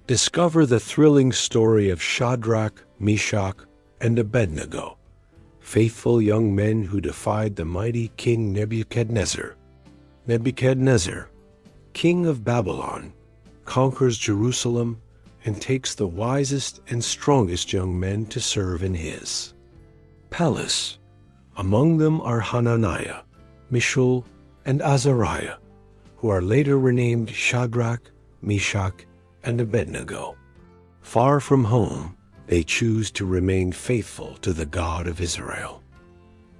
Discover the thrilling story of Shadrach, Meshach, and Abednego, faithful young men who defied the mighty King Nebuchadnezzar. Nebuchadnezzar, king of Babylon, conquers Jerusalem and takes the wisest and strongest young men to serve in his palace. Among them are Hananiah, Mishael, and Azariah, who are later renamed Shadrach, Meshach, and Abednego. Far from home, they choose to remain faithful to the God of Israel.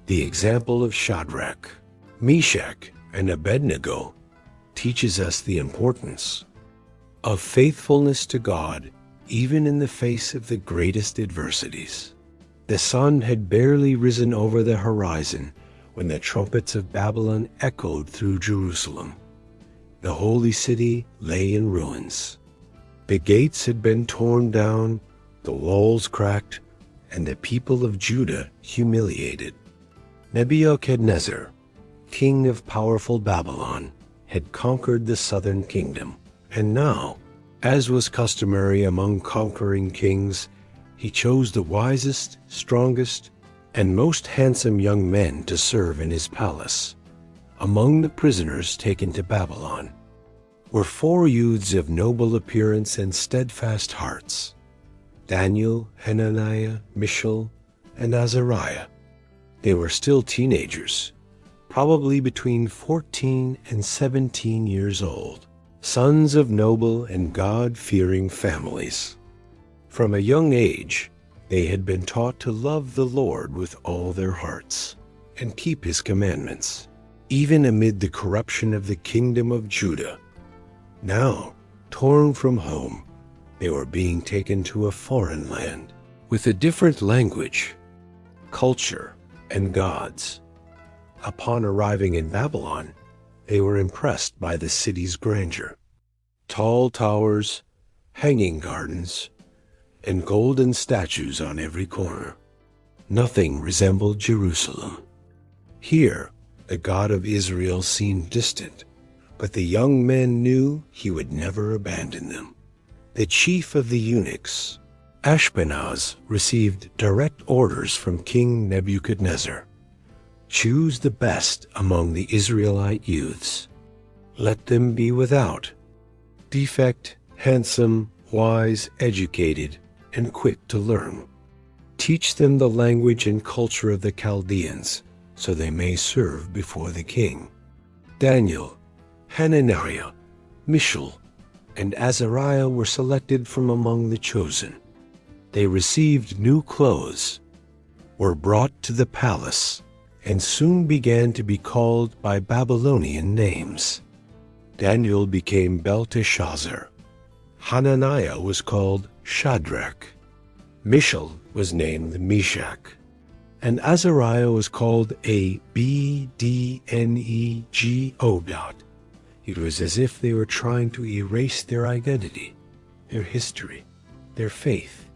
The example of Shadrach, Meshach, and Abednego teaches us the importance of faithfulness to God, even in the face of the greatest adversities. The sun had barely risen over the horizon when the trumpets of Babylon echoed through Jerusalem. The holy city lay in ruins. The gates had been torn down, the walls cracked, and the people of Judah humiliated. Nebuchadnezzar, king of powerful Babylon, had conquered the southern kingdom, and now, as was customary among conquering kings, he chose the wisest, strongest, and most handsome young men to serve in his palace. Among the prisoners taken to Babylon were 4 youths of noble appearance and steadfast hearts: Daniel, Hananiah, Mishael, and Azariah. They were still teenagers, probably between 14 and 17 years old, sons of noble and God-fearing families. From a young age, they had been taught to love the Lord with all their hearts and keep his commandments, even amid the corruption of the kingdom of Judah. Now, torn from home, they were being taken to a foreign land with a different language, culture, and gods. Upon arriving in Babylon, they were impressed by the city's grandeur. Tall towers, hanging gardens, and golden statues on every corner. Nothing resembled Jerusalem. Here, the God of Israel seemed distant, but the young men knew he would never abandon them. The chief of the eunuchs, Ashpenaz, received direct orders from King Nebuchadnezzar. Choose the best among the Israelite youths. Let them be without defect, handsome, wise, educated, and quick to learn. Teach them the language and culture of the Chaldeans, so they may serve before the king. Daniel, Hananiah, Mishael, and Azariah were selected from among the chosen. They received new clothes, were brought to the palace, and soon began to be called by Babylonian names. Daniel became Belteshazzar. Hananiah was called Shadrach. Mishael was named Meshach. And Azariah was called Abednego. It was as if they were trying to erase their identity, their history, their faith.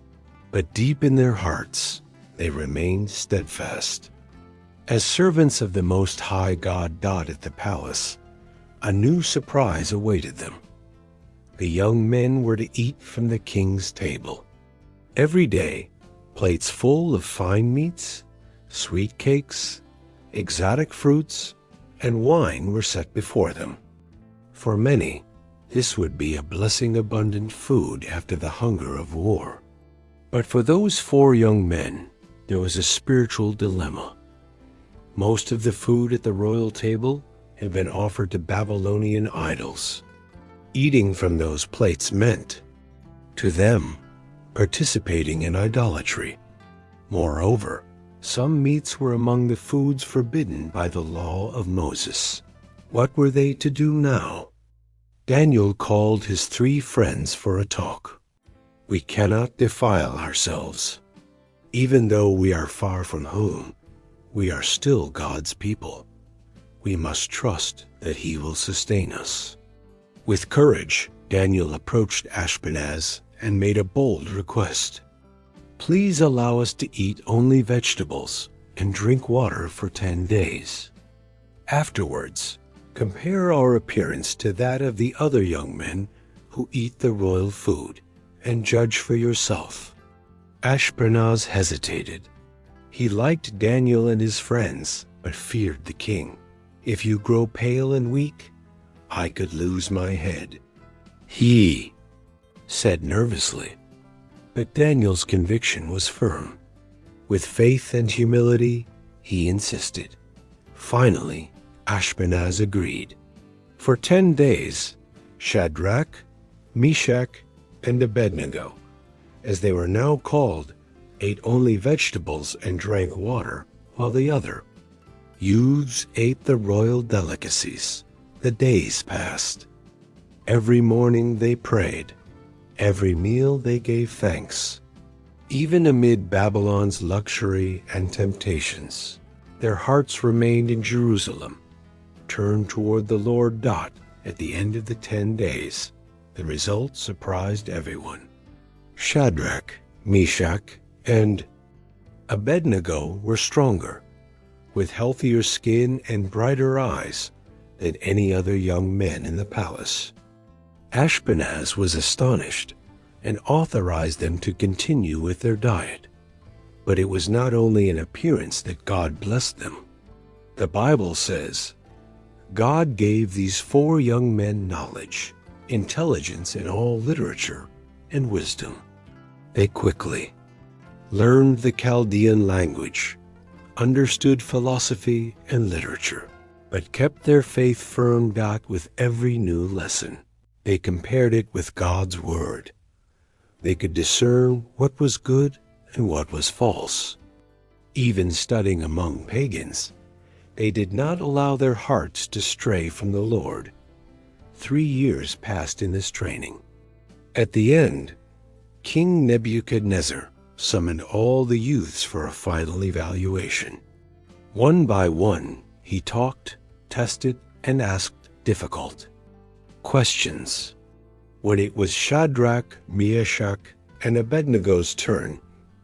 But deep in their hearts, they remained steadfast. As servants of the Most High God at the palace, a new surprise awaited them. The young men were to eat from the king's table. Every day, plates full of fine meats, sweet cakes, exotic fruits, and wine were set before them. For many, this would be a blessing-abundant food after the hunger of war. But for those 4 young men, there was a spiritual dilemma. Most of the food at the royal table had been offered to Babylonian idols. Eating from those plates meant, to them, participating in idolatry. Moreover, some meats were among the foods forbidden by the law of Moses. What were they to do now? Daniel called his 3 friends for a talk. We cannot defile ourselves. Even though we are far from home, we are still God's people. We must trust that he will sustain us. With courage, Daniel approached Ashpenaz and made a bold request. Please allow us to eat only vegetables and drink water for 10 days. Afterwards, compare our appearance to that of the other young men who eat the royal food, and judge for yourself." Ashpenaz hesitated. He liked Daniel and his friends, but feared the king. "If you grow pale and weak, I could lose my head," he said nervously. But Daniel's conviction was firm. With faith and humility, he insisted. Finally, Ashpenaz agreed. For 10 days, Shadrach, Meshach, and Abednego, as they were now called, ate only vegetables and drank water, while the other youths ate the royal delicacies. The days passed. Every morning they prayed. Every meal they gave thanks. Even amid Babylon's luxury and temptations, their hearts remained in Jerusalem, turned toward the Lord. At the end of the 10 days, the result surprised everyone. Shadrach, Meshach, and Abednego were stronger, with healthier skin and brighter eyes than any other young men in the palace. Ashpenaz was astonished and authorized them to continue with their diet. But it was not only in appearance that God blessed them. The Bible says, God gave these 4 young men knowledge, intelligence in all literature, and wisdom. They quickly learned the Chaldean language, understood philosophy and literature, but kept their faith firm. With every new lesson, they compared it with God's word. They could discern what was good and what was false. Even studying among pagans, they did not allow their hearts to stray from the Lord. 3 years passed in this training. At the end, King Nebuchadnezzar summoned all the youths for a final evaluation. One by one, he talked, tested, and asked difficult questions. When it was Shadrach, Meshach, and Abednego's turn,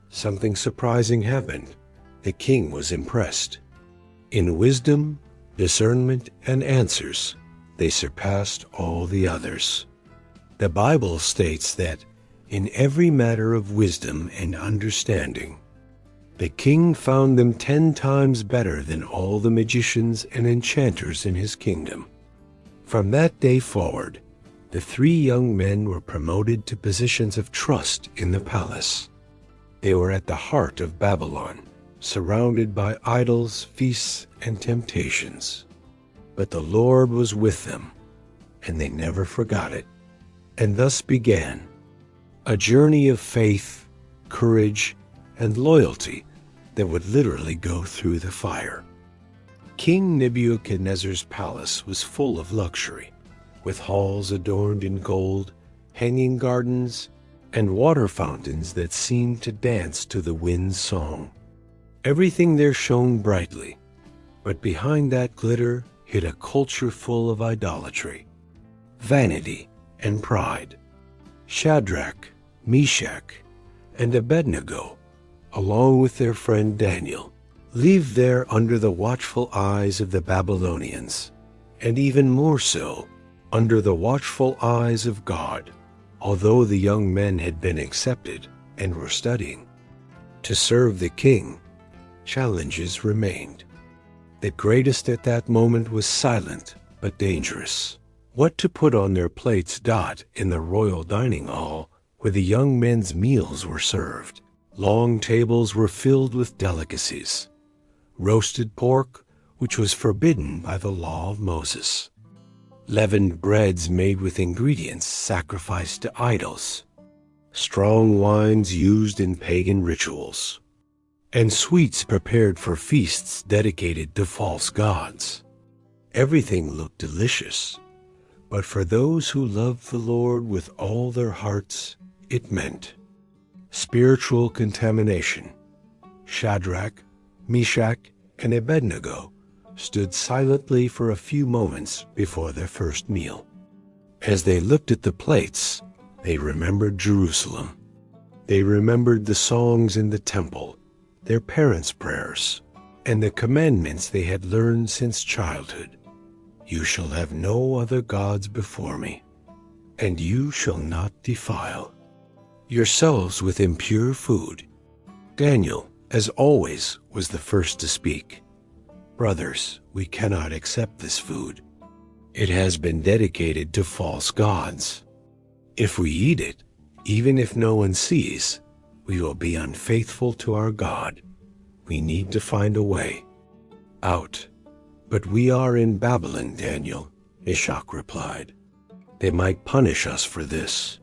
something surprising happened. The king was impressed. In wisdom, discernment, and answers, they surpassed all the others. The Bible states that in every matter of wisdom and understanding, the king found them 10 times better than all the magicians and enchanters in his kingdom. From that day forward, the 3 young men were promoted to positions of trust in the palace. They were at the heart of Babylon, surrounded by idols, feasts, and temptations. But the Lord was with them, and they never forgot it. And thus began a journey of faith, courage, and loyalty that would literally go through the fire. King Nebuchadnezzar's palace was full of luxury, with halls adorned in gold, hanging gardens, and water fountains that seemed to dance to the wind's song. Everything there shone brightly, but behind that glitter hid a culture full of idolatry, vanity, and pride. Shadrach, Meshach, and Abednego, along with their friend Daniel, lived there under the watchful eyes of the Babylonians, and even more so, under the watchful eyes of God. Although the young men had been accepted and were studying to serve the king, challenges remained. The greatest at that moment was silent but dangerous. What to put on their plates. In the royal dining hall, where the young men's meals were served, long tables were filled with delicacies. Roasted pork, which was forbidden by the law of Moses. Leavened breads made with ingredients sacrificed to idols. Strong wines used in pagan rituals. And sweets prepared for feasts dedicated to false gods. Everything looked delicious, but for those who loved the Lord with all their hearts, it meant spiritual contamination. Shadrach, Meshach, and Abednego stood silently for a few moments before their first meal. As they looked at the plates, they remembered Jerusalem. They remembered the songs in the temple, their parents' prayers, and the commandments they had learned since childhood. You shall have no other gods before me, and you shall not defile. yourselves with impure food." Daniel, as always, was the first to speak. "Brothers, we cannot accept this food. It has been dedicated to false gods. If we eat it, even if no one sees, we will be unfaithful to our God. We need to find a way out." "But we are in Babylon, Daniel," Meshach replied. "They might punish us for this,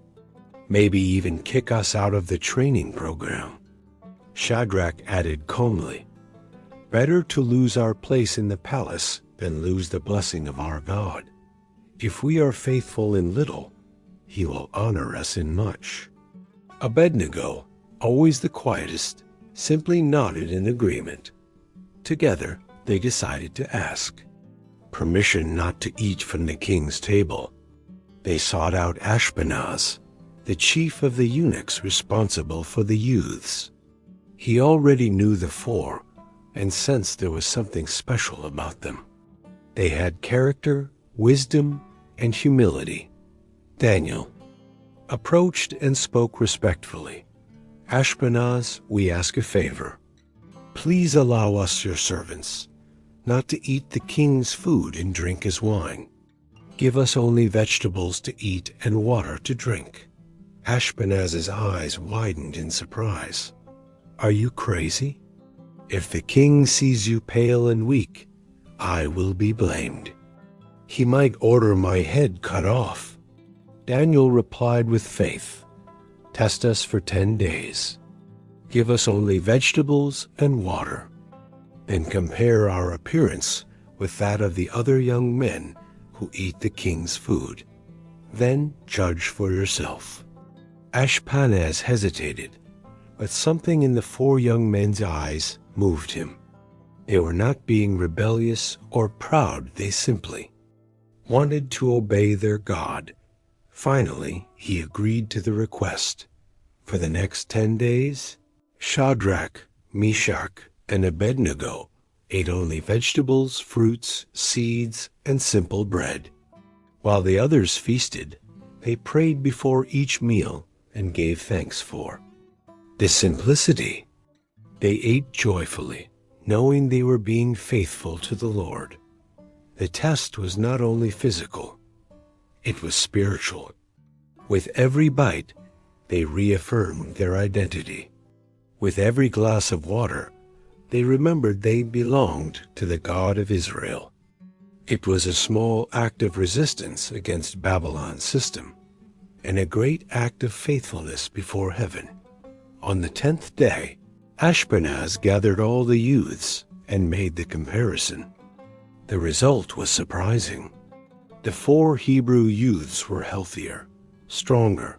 maybe even kick us out of the training program." Shadrach added calmly, "Better to lose our place in the palace than lose the blessing of our God. If we are faithful in little, he will honor us in much." Abednego, always the quietest, simply nodded in agreement. Together, they decided to ask permission not to eat from the king's table. They sought out Ashpenaz, the chief of the eunuchs responsible for the youths. He already knew the four and sensed there was something special about them. They had character, wisdom, and humility. Daniel approached and spoke respectfully. "Ashpenaz, we ask a favor. Please allow us, your servants, not to eat the king's food and drink his wine. Give us only vegetables to eat and water to drink." Ashpenaz's eyes widened in surprise. "Are you crazy? If the king sees you pale and weak, I will be blamed. He might order my head cut off." Daniel replied with faith, "Test us for 10 days. Give us only vegetables and water. Then compare our appearance with that of the other young men who eat the king's food. Then judge for yourself." Ashpenaz hesitated, but something in the four young men's eyes moved him. They were not being rebellious or proud, they simply wanted to obey their God. Finally, he agreed to the request. For the next 10 days, Shadrach, Meshach, and Abednego ate only vegetables, fruits, seeds, and simple bread. While the others feasted, they prayed before each meal and gave thanks for the simplicity. They ate joyfully, knowing they were being faithful to the Lord. The test was not only physical, it was spiritual. With every bite, they reaffirmed their identity. With every glass of water, they remembered they belonged to the God of Israel. It was a small act of resistance against Babylon's system, and a great act of faithfulness before heaven. On the 10th day, Ashpenaz gathered all the youths and made the comparison. The result was surprising. The 4 Hebrew youths were healthier, stronger,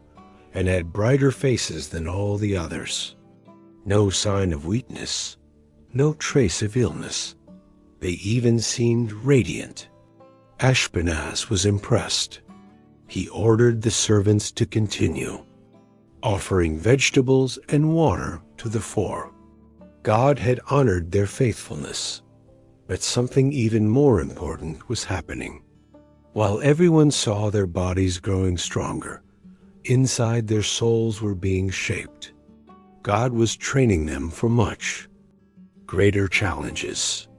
and had brighter faces than all the others. No sign of weakness, no trace of illness. They even seemed radiant. Ashpenaz was impressed. He ordered the servants to continue, offering vegetables and water to the 4. God had honored their faithfulness, but something even more important was happening. While everyone saw their bodies growing stronger, inside their souls were being shaped. God was training them for much greater challenges.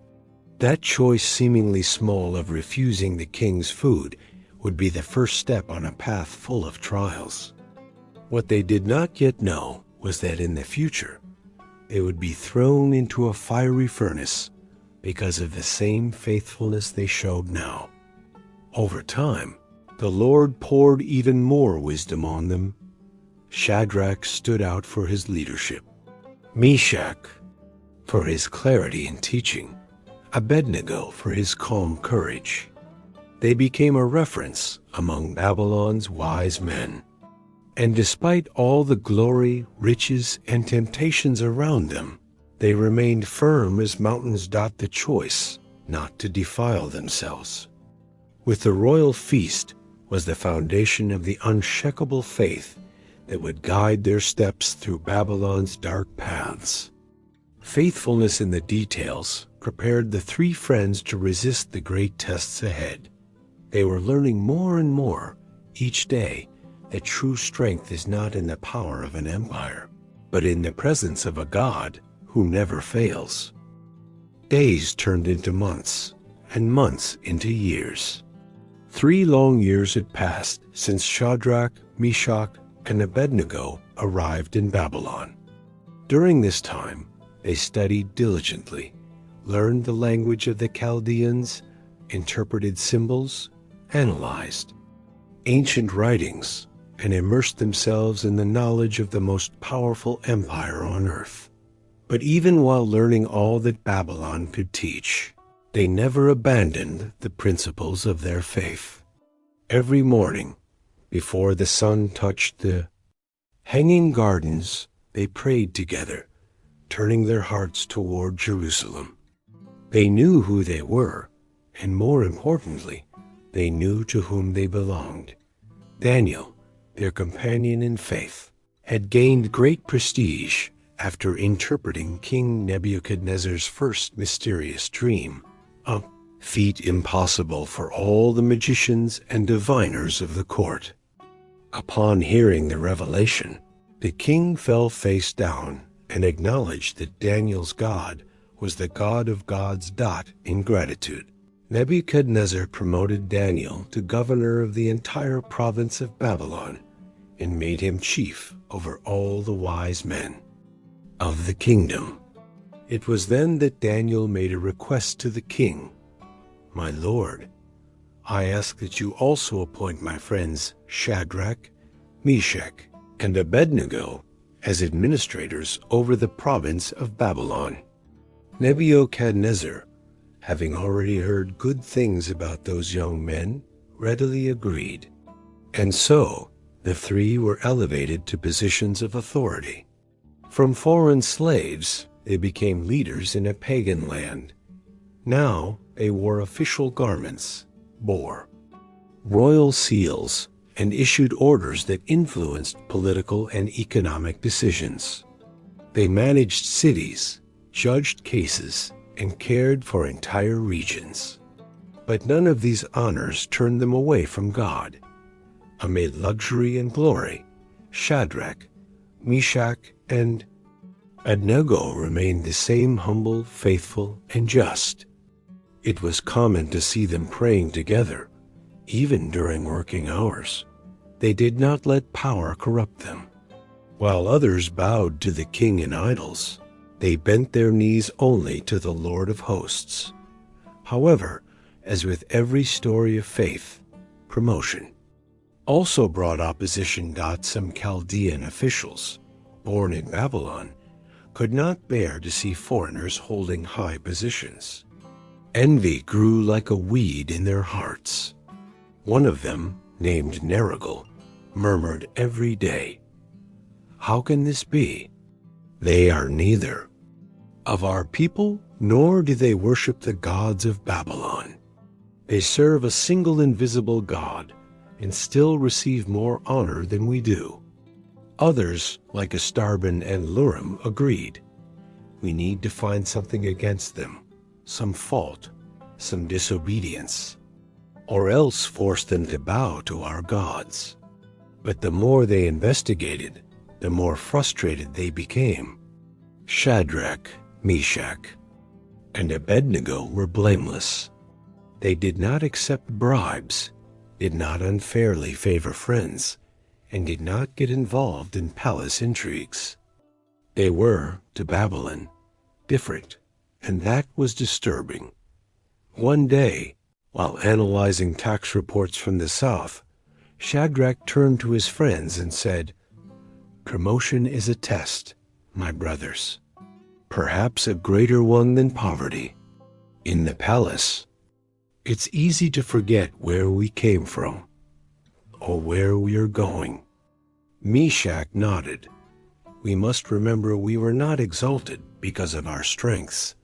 That choice, seemingly small, of refusing the king's food would be the first step on a path full of trials. What they did not yet know was that in the future, they would be thrown into a fiery furnace because of the same faithfulness they showed now. Over time, the Lord poured even more wisdom on them. Shadrach stood out for his leadership, Meshach for his clarity in teaching, Abednego for his calm courage. They became a reference among Babylon's wise men. And despite all the glory, riches, and temptations around them, they remained firm as mountains dot the choice not to defile themselves. With the royal feast was the foundation of the unshakable faith that would guide their steps through Babylon's dark paths. Faithfulness in the details prepared the 3 friends to resist the great tests ahead. They were learning more and more each day that true strength is not in the power of an empire, but in the presence of a God who never fails. Days turned into months, and months into years. 3 long years had passed since Shadrach, Meshach, and Abednego arrived in Babylon. During this time, they studied diligently, learned the language of the Chaldeans, interpreted symbols, analyzed ancient writings, and immersed themselves in the knowledge of the most powerful empire on earth. But even while learning all that Babylon could teach, they never abandoned the principles of their faith. Every morning, before the sun touched the hanging gardens, they prayed together, turning their hearts toward Jerusalem. They knew who they were, and more importantly, they knew to whom they belonged. Daniel, their companion in faith, had gained great prestige after interpreting King Nebuchadnezzar's first mysterious dream, a feat impossible for all the magicians and diviners of the court. Upon hearing the revelation, the king fell face down and acknowledged that Daniel's God was the God of gods. In gratitude, Nebuchadnezzar promoted Daniel to governor of the entire province of Babylon and made him chief over all the wise men of the kingdom. It was then that Daniel made a request to the king. "My lord, I ask that you also appoint my friends Shadrach, Meshach, and Abednego as administrators over the province of Babylon." Nebuchadnezzar, having already heard good things about those young men, readily agreed. And so the 3 were elevated to positions of authority. From foreign slaves, they became leaders in a pagan land. Now they wore official garments, bore royal seals, and issued orders that influenced political and economic decisions. They managed cities, judged cases, and cared for entire regions. But none of these honors turned them away from God. Amid luxury and glory, Shadrach, Meshach, and Abednego remained the same humble, faithful, and just. It was common to see them praying together, even during working hours. They did not let power corrupt them. While others bowed to the king and idols, they bent their knees only to the Lord of hosts. However, as with every story of faith, promotion also brought opposition. Some Chaldean officials, born in Babylon, could not bear to see foreigners holding high positions. Envy grew like a weed in their hearts. One of them, named narrated, murmured every day, "How can this be? They are neither of our people, nor do they worship the gods of Babylon. They serve a single invisible God and still receive more honor than we do." Others, like Astarban and Lurim, agreed. "We need to find something against them, some fault, some disobedience, or else force them to bow to our gods." But the more they investigated, the more frustrated they became. Shadrach, Meshach, and Abednego were blameless. They did not accept bribes, did not unfairly favor friends, and did not get involved in palace intrigues. They were, to Babylon, different, and that was disturbing. One day, while analyzing tax reports from the south, Shadrach turned to his friends and said, "Promotion is a test, my brothers, perhaps a greater one than poverty. In the palace, it's easy to forget where we came from or where we are going." Meshach nodded. "We must remember we were not exalted because of our strengths,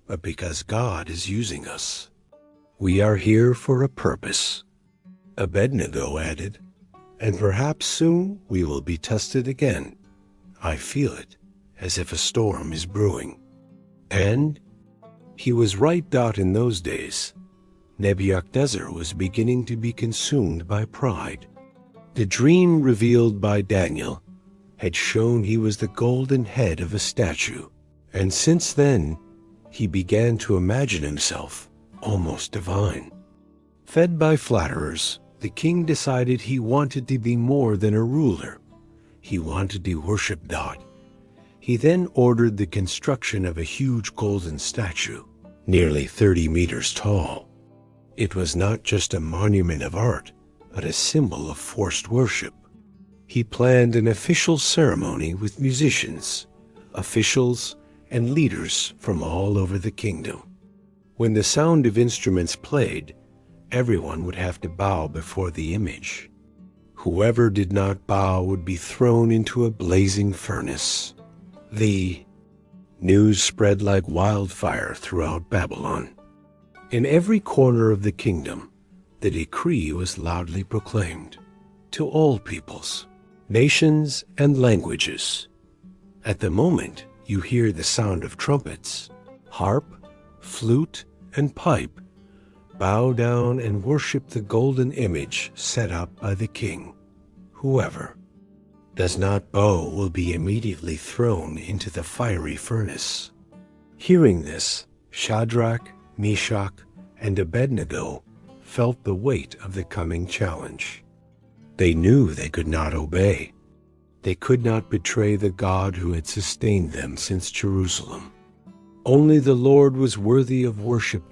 but because God is using us. We are here for a purpose." Abednego added, "And perhaps soon we will be tested again. I feel it, as if a storm is brewing." And he was right. In those days, Nebuchadnezzar was beginning to be consumed by pride. The dream revealed by Daniel had shown he was the golden head of a statue, and since then he began to imagine himself almost divine. Fed by flatterers, the king decided he wanted to be more than a ruler. He wanted to worship God. He then ordered the construction of a huge golden statue, nearly 30 meters tall. It was not just a monument of art, but a symbol of forced worship. He planned an official ceremony with musicians, officials, and leaders from all over the kingdom. When the sound of instruments played, everyone would have to bow before the image. Whoever did not bow would be thrown into a blazing furnace. The news spread like wildfire throughout Babylon. In every corner of the kingdom, the decree was loudly proclaimed to all peoples, nations, and languages. At the moment, you hear the sound of trumpets, harp, flute, and pipe. Bow down and worship the golden image set up by the king. Whoever does not bow will be immediately thrown into the fiery furnace. Hearing this, Shadrach, Meshach, and Abednego felt the weight of the coming challenge. They knew they could not obey. They could not betray the God who had sustained them since Jerusalem. Only the Lord was worthy of worship.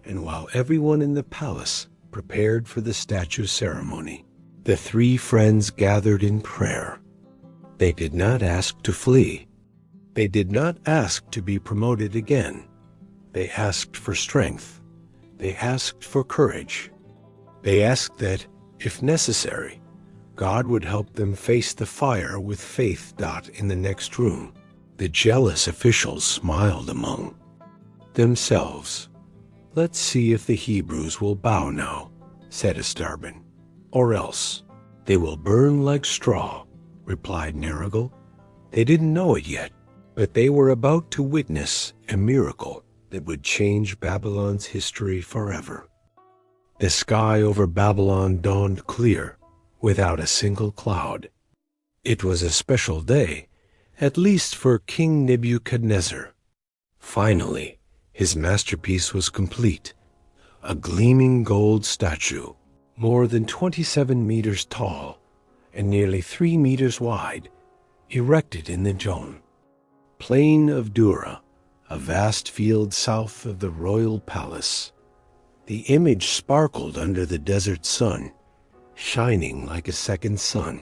And while everyone in the palace prepared for the statue ceremony, the three friends gathered in prayer. They did not ask to flee. They did not ask to be promoted again. They asked for strength. They asked for courage. They asked that, if necessary, God would help them face the fire with faith. In the next room, the jealous officials smiled among themselves. "Let's see if the Hebrews will bow now," said Astarbin. "Or else they will burn like straw," replied Nergal. They didn't know it yet, but they were about to witness a miracle that would change Babylon's history forever. The sky over Babylon dawned clear, without a single cloud. It was a special day, at least for King Nebuchadnezzar. Finally, his masterpiece was complete, a gleaming gold statue, more than 27 meters tall and nearly 3 meters wide, erected in the Jon plain of Dura, a vast field south of the royal palace. The image sparkled under the desert sun, shining like a second sun.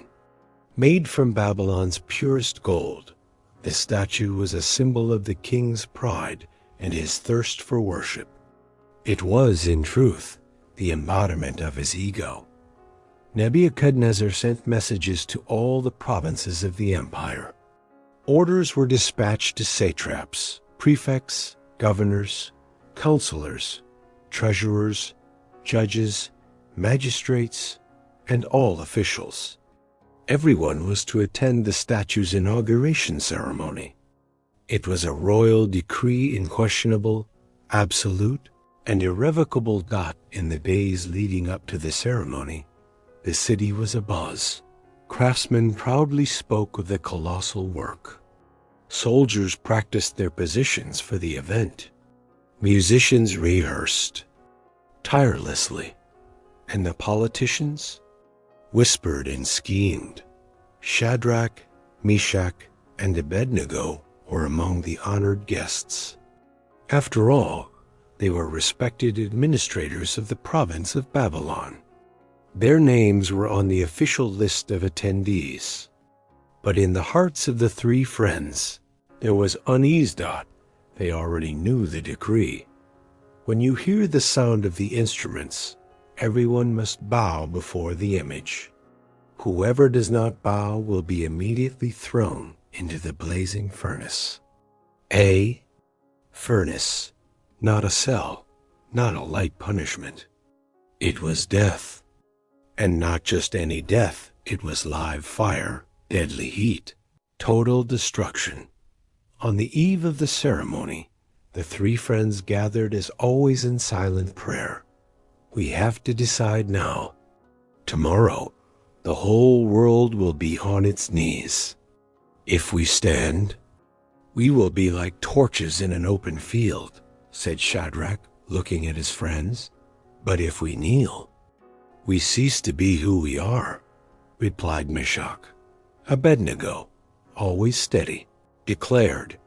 Made from Babylon's purest gold, the statue was a symbol of the king's pride and his thirst for worship. It was, in truth, the embodiment of his ego. Nebuchadnezzar sent messages to all the provinces of the empire. Orders were dispatched to satraps, prefects, governors, counselors, treasurers, judges, magistrates, and all officials. Everyone was to attend the statue's inauguration ceremony. It was a royal decree, unquestionable, absolute, and irrevocable. In the days leading up to the ceremony, the city was abuzz. Craftsmen proudly spoke of the colossal work. Soldiers practiced their positions for the event. Musicians rehearsed tirelessly, and the politicians whispered and schemed. Shadrach, Meshach, and Abednego were among the honored guests. After all, they were respected administrators of the province of Babylon. Their names were on the official list of attendees. But in the hearts of the three friends, there was unease. They already knew the decree. When you hear the sound of the instruments, everyone must bow before the image. Whoever does not bow will be immediately thrown into the blazing furnace. A furnace, not a cell, not a light punishment. It was death. And not just any death, it was live fire, deadly heat, total destruction. On the eve of the ceremony, the three friends gathered as always in silent prayer. We have to decide now. Tomorrow, the whole world will be on its knees. If we stand, we will be like torches in an open field, said Shadrach, looking at his friends. But if we kneel, we cease to be who we are, replied Meshach. Abednego, always steady, declared,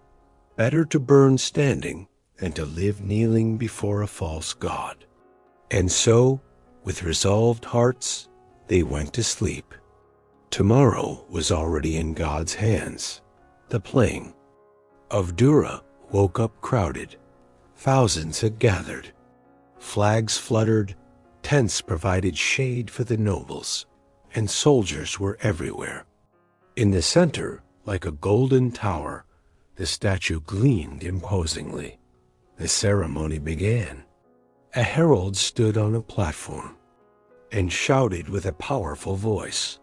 better to burn standing than to live kneeling before a false god. And so, with resolved hearts, they went to sleep. Tomorrow was already in God's hands. The plain of Dura woke up crowded. Thousands had gathered. Flags fluttered, tents provided shade for the nobles, and soldiers were everywhere. In the center, like a golden tower, the statue gleamed imposingly. The ceremony began. A herald stood on a platform and shouted with a powerful voice,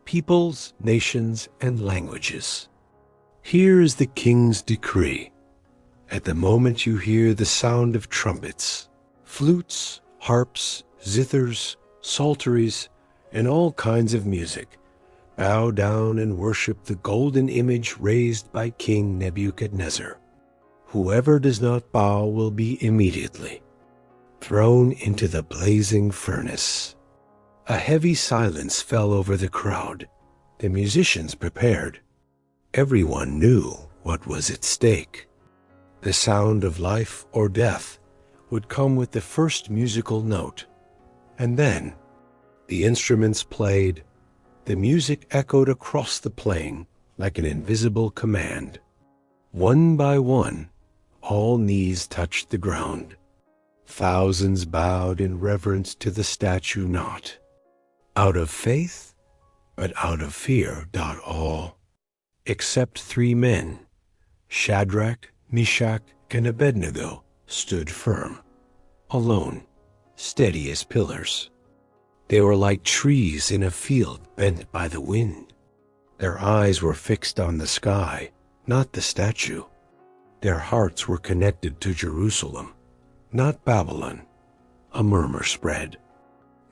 peoples, nations, and languages. Here is the king's decree. At the moment you hear the sound of trumpets, flutes, harps, zithers, psalteries, and all kinds of music, bow down and worship the golden image raised by King Nebuchadnezzar. Whoever does not bow will be immediately thrown into the blazing furnace. A heavy silence fell over the crowd. The musicians prepared. Everyone knew what was at stake. The sound of life or death would come with the first musical note, and then the instruments played. The music echoed across the plain like an invisible command. One by one, all knees touched the ground. Thousands bowed in reverence to the statue not out of faith, but out of fear. All, except 3 men, Shadrach, Meshach, and Abednego, stood firm, alone, steady as pillars. They were like trees in a field bent by the wind. Their eyes were fixed on the sky, not the statue. Their hearts were connected to Jerusalem, not Babylon. A murmur spread.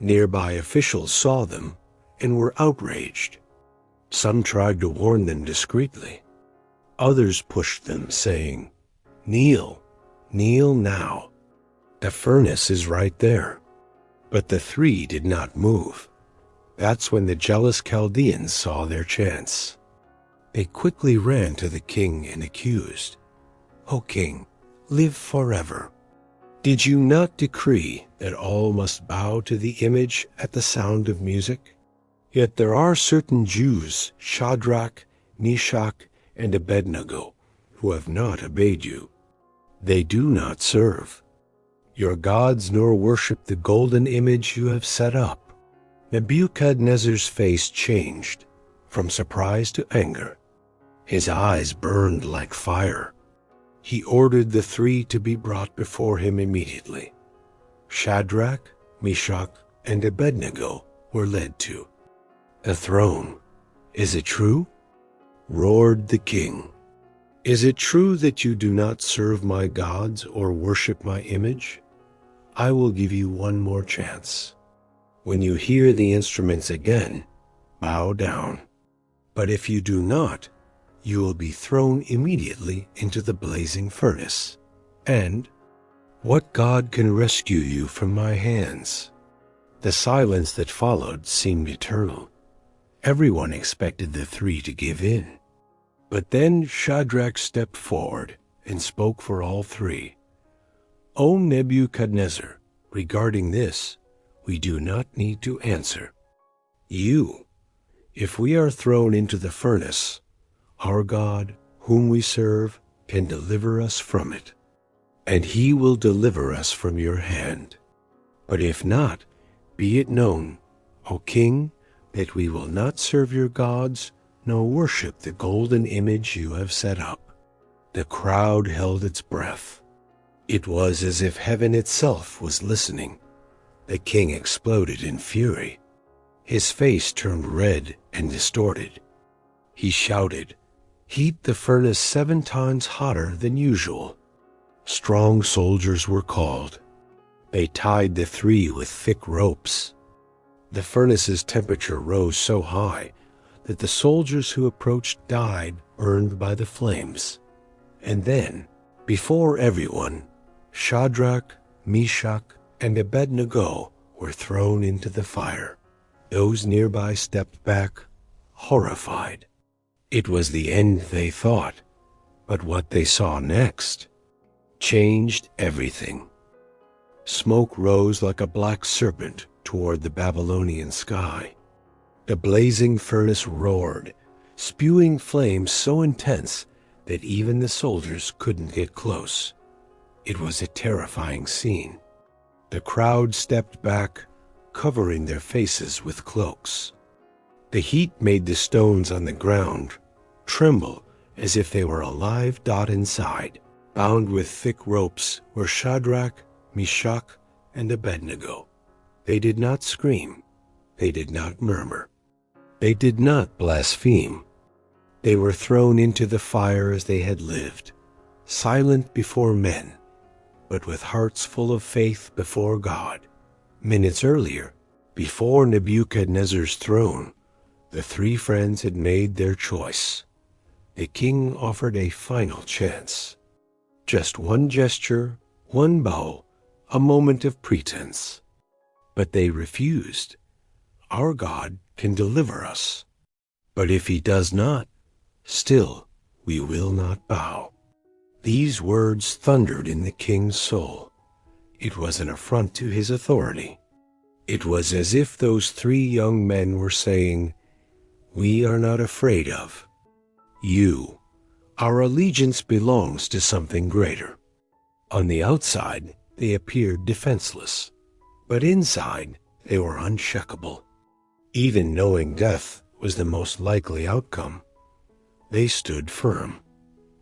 Nearby officials saw them and were outraged. Some tried to warn them discreetly. Others pushed them, saying, "Kneel, kneel now. The furnace is right there." But the 3 did not move. That's when the jealous Chaldeans saw their chance. They quickly ran to the king and accused, "O king, live forever. Did you not decree that all must bow to the image at the sound of music? Yet there are certain Jews, Shadrach, Meshach, and Abednego, who have not obeyed you. They do not serve your gods nor worship the golden image you have set up." Nebuchadnezzar's face changed from surprise to anger. His eyes burned like fire. He ordered the 3 to be brought before him immediately. Shadrach, Meshach, and Abednego were led to the throne. "Is it true?" roared the king. "Is it true that you do not serve my gods or worship my image? I will give you one more chance. When you hear the instruments again, bow down. But if you do not, you will be thrown immediately into the blazing furnace. And what God can rescue you from my hands?" The silence that followed seemed eternal. Everyone expected the 3 to give in. But then Shadrach stepped forward and spoke for all 3. "O Nebuchadnezzar, regarding this, we do not need to answer. If we are thrown into the furnace, our God, whom we serve, can deliver us from it, and he will deliver us from your hand. But if not, be it known, O king, that we will not serve your gods, nor worship the golden image you have set up." The crowd held its breath. It was as if heaven itself was listening. The king exploded in fury. His face turned red and distorted. He shouted, "Heat the furnace 7 times hotter than usual." Strong soldiers were called. They tied the 3 with thick ropes. The furnace's temperature rose so high that the soldiers who approached died burned by the flames. And then, before everyone, Shadrach, Meshach, and Abednego were thrown into the fire. Those nearby stepped back, horrified. It was the end, they thought, but what they saw next changed everything. Smoke rose like a black serpent toward the Babylonian sky. The blazing furnace roared, spewing flames so intense that even the soldiers couldn't get close. It was a terrifying scene. The crowd stepped back, covering their faces with cloaks. The heat made the stones on the ground tremble as if they were alive. Inside, bound with thick ropes, were Shadrach, Meshach, and Abednego. They did not scream. They did not murmur. They did not blaspheme. They were thrown into the fire as they had lived, silent before men, but with hearts full of faith before God. Minutes earlier, before Nebuchadnezzar's throne, the three friends had made their choice. The king offered a final chance. Just one gesture, one bow, a moment of pretense. But they refused. Our God can deliver us. But if he does not, still we will not bow. These words thundered in the king's soul. It was an affront to his authority. It was as if those three young men were saying, "We are not afraid of you. Our allegiance belongs to something greater." On the outside, they appeared defenseless, but inside, they were unshakable. Even knowing death was the most likely outcome, they stood firm.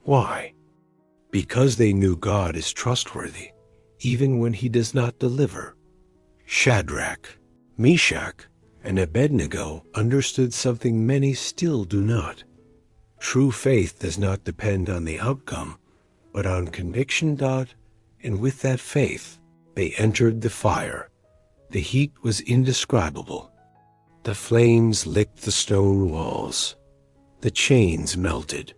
Why? Because they knew God is trustworthy, even when he does not deliver. Shadrach, Meshach, and Abednego understood something many still do not. True faith does not depend on the outcome, but on conviction. And with that faith, they entered the fire. The heat was indescribable. The flames licked the stone walls. The chains melted.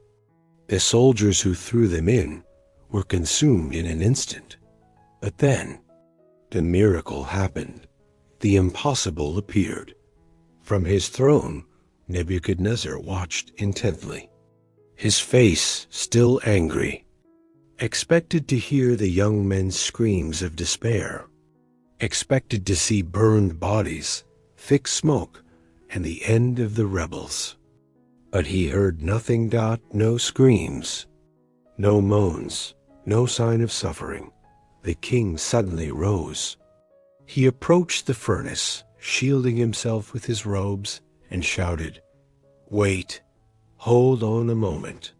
The soldiers who threw them in were consumed in an instant. But then, the miracle happened. The impossible appeared. From his throne, Nebuchadnezzar watched intently. His face still angry, expected to hear the young men's screams of despair, expected to see burned bodies, thick smoke, and the end of the rebels. But he heard nothing. No screams, no moans, no sign of suffering. The king suddenly rose. He approached the furnace, shielding himself with his robes, and shouted, "Wait, hold on a moment."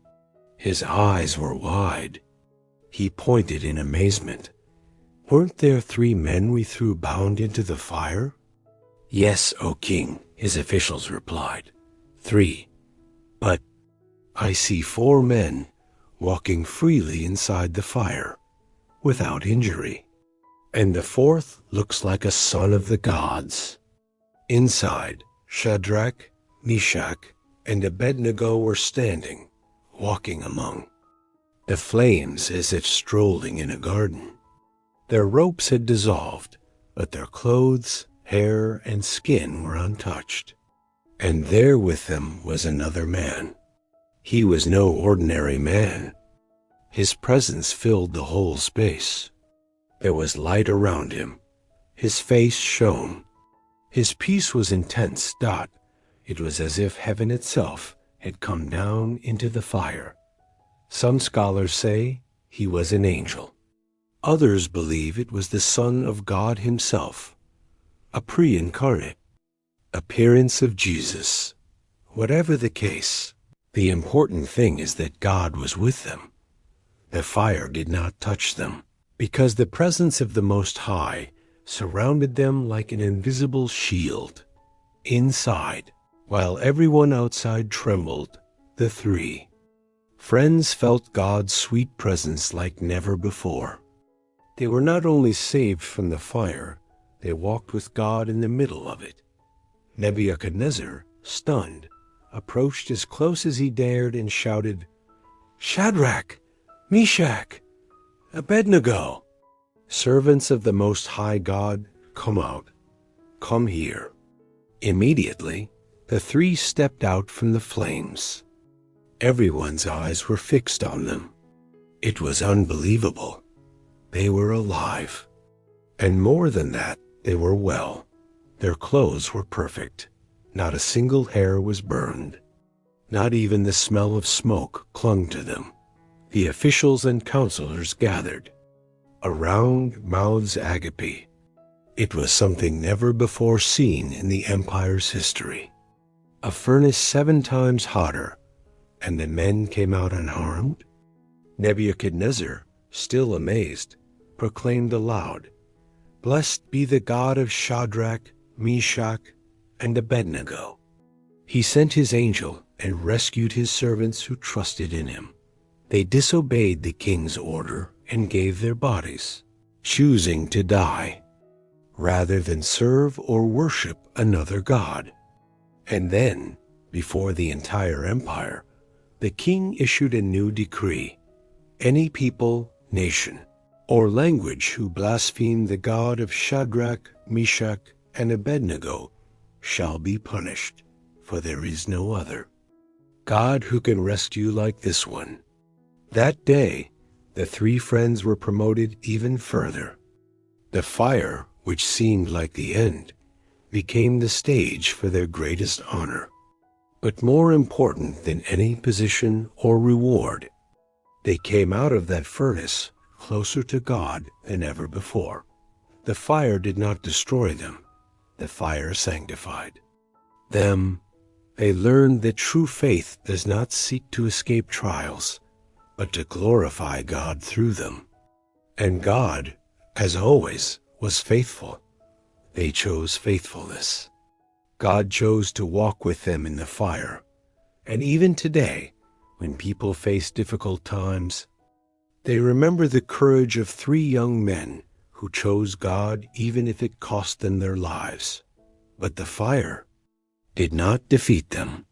His eyes were wide. He pointed in amazement. "Weren't there 3 men we threw bound into the fire?" "Yes, O king," his officials replied. 3. "But I see 4 men walking freely inside the fire, without injury. And the 4th looks like a son of the gods." Inside, Shadrach, Meshach, and Abednego were standing, walking among the flames as if strolling in a garden. Their ropes had dissolved, but their clothes, hair, and skin were untouched. And there with them was another man. He was no ordinary man. His presence filled the whole space. There was light around him. His face shone. His peace was intense. It was as if heaven itself had come down into the fire. Some scholars say he was an angel. Others believe it was the Son of God himself, a pre-incarnate appearance of Jesus. Whatever the case, the important thing is that God was with them. The fire did not touch them, because the presence of the Most High surrounded them like an invisible shield. Inside, while everyone outside trembled, the 3 friends felt God's sweet presence like never before. They were not only saved from the fire, they walked with God in the middle of it. Nebuchadnezzar, stunned, approached as close as he dared and shouted, "Shadrach, Meshach, Abednego, servants of the Most High God, come out. Come here." Immediately, the three stepped out from the flames. Everyone's eyes were fixed on them. It was unbelievable. They were alive. And more than that, they were well. Their clothes were perfect. Not a single hair was burned. Not even the smell of smoke clung to them. The officials and counselors gathered. Around mouths agape. It was something never before seen in the empire's history. A furnace 7 times hotter, and the men came out unharmed? Nebuchadnezzar, still amazed, proclaimed aloud, "Blessed be the God of Shadrach, Meshach, and Abednego." He sent his angel and rescued his servants who trusted in him. They disobeyed the king's order and gave their bodies, choosing to die, rather than serve or worship another god. And then, before the entire empire, the king issued a new decree. Any people, nation, or language who blaspheme the God of Shadrach, Meshach, and Abednego shall be punished, for there is no other God who can rescue like this one. That day, the three friends were promoted even further. The fire, which seemed like the end, became the stage for their greatest honor. But more important than any position or reward, they came out of that furnace closer to God than ever before. The fire did not destroy them. The fire sanctified them. They learned that true faith does not seek to escape trials, but to glorify God through them. And God, as always, was faithful. They chose faithfulness. God chose to walk with them in the fire. And even today, when people face difficult times, they remember the courage of 3 young men who chose God even if it cost them their lives. But the fire did not defeat them.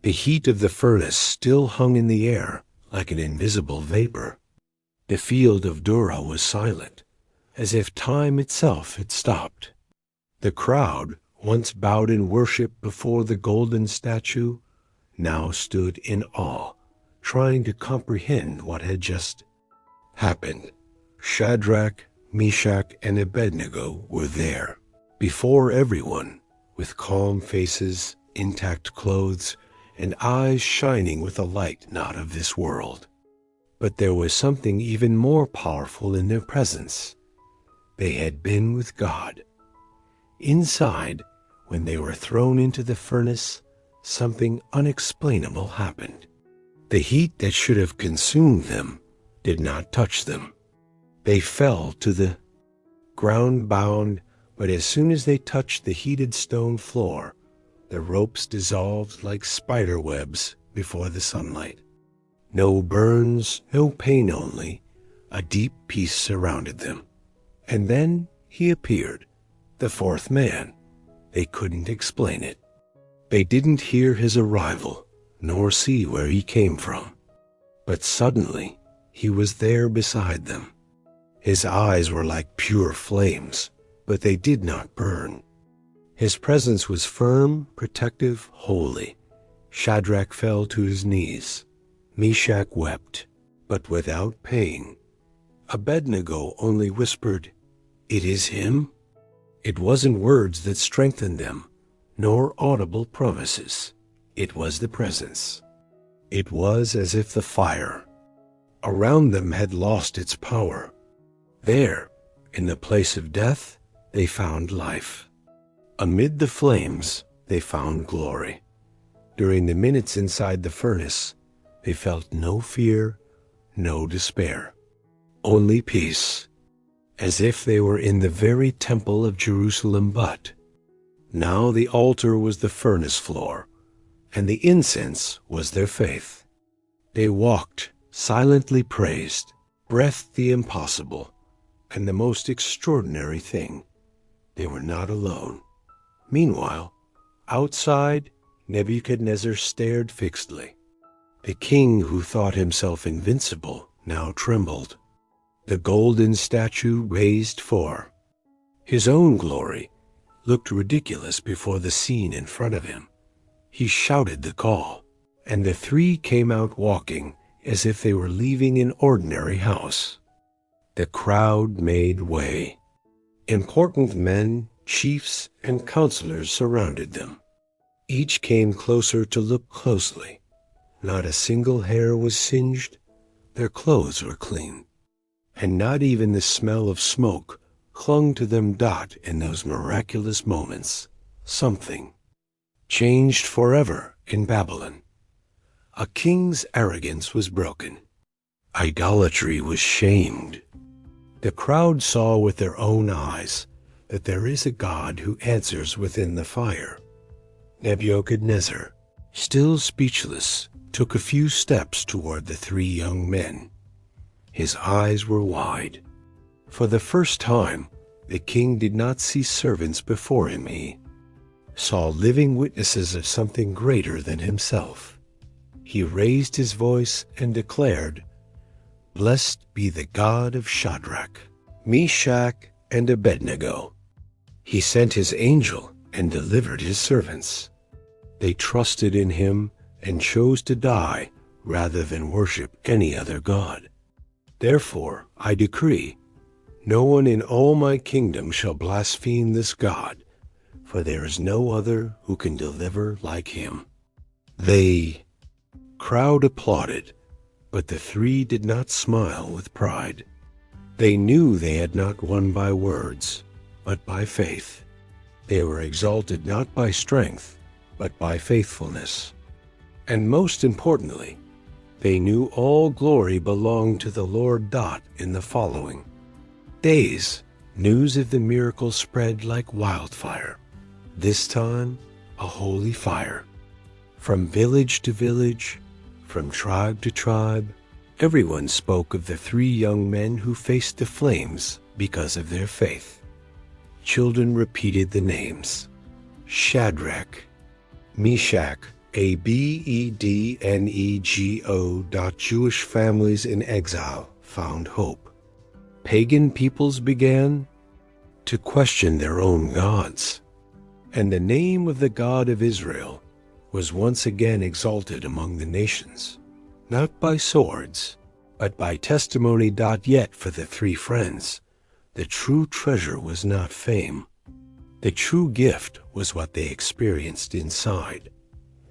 The heat of the furnace still hung in the air like an invisible vapor. The field of Dura was silent, as if time itself had stopped. The crowd, once bowed in worship before the golden statue, now stood in awe, trying to comprehend what had just happened. Shadrach, Meshach, and Abednego were there, before everyone, with calm faces, intact clothes, and eyes shining with a light not of this world. But there was something even more powerful in their presence. They had been with God. Inside, when they were thrown into the furnace, something unexplainable happened. The heat that should have consumed them did not touch them. They fell to the ground bound, but as soon as they touched the heated stone floor, the ropes dissolved like spider webs before the sunlight. No burns, no pain only. A deep peace surrounded them. And then he appeared, the 4th man. They couldn't explain it. They didn't hear his arrival, nor see where he came from. But suddenly, he was there beside them. His eyes were like pure flames, but they did not burn. His presence was firm, protective, holy. Shadrach fell to his knees. Meshach wept, but without pain. Abednego only whispered, "It is him?" It wasn't words that strengthened them, nor audible promises. It was the presence. It was as if the fire around them had lost its power. There, in the place of death, they found life. Amid the flames, they found glory. During the minutes inside the furnace, they felt no fear, no despair, only peace, as if they were in the very temple of Jerusalem. But now the altar was the furnace floor, and the incense was their faith. They walked, silently praised, breathed the impossible, and the most extraordinary thing, they were not alone. Meanwhile, Outside, Nebuchadnezzar stared fixedly. The king who thought himself invincible now trembled. The golden statue raised for his own glory looked ridiculous before the scene in front of him. He shouted the call, and the three came out walking as if they were leaving an ordinary house. The crowd made way. Important men, chiefs, and counselors surrounded them. Each came closer to look closely. Not a single hair was singed. Their clothes were clean. And not even the smell of smoke clung to them. In those miraculous moments, something changed forever in Babylon. A king's arrogance was broken. Idolatry was shamed. The crowd saw with their own eyes that there is a God who answers within the fire. Nebuchadnezzar, still speechless, took a few steps toward the three young men. His eyes were wide. For the first time, the king did not see servants before him. He saw living witnesses of something greater than himself. He raised his voice and declared, "Blessed be the God of Shadrach, Meshach, and Abednego. He sent his angel and delivered his servants. They trusted in him and chose to die rather than worship any other god. Therefore, I decree, no one in all my kingdom shall blaspheme this God, for there is no other who can deliver like him." The crowd applauded, but the three did not smile with pride. They knew they had not won by words, but by faith. They were exalted not by strength, but by faithfulness. And most importantly, they knew all glory belonged to the Lord. In the following days, news of the miracle spread like wildfire, this time a holy fire. From village to village, from tribe to tribe, everyone spoke of the three young men who faced the flames because of their faith. Children repeated the names: Shadrach, Meshach, Abednego. Jewish families in exile found hope. Pagan peoples began to question their own gods, and the name of the God of Israel was once again exalted among the nations, not by swords, but by testimony. Yet for the three friends, the true treasure was not fame. The true gift was what they experienced inside.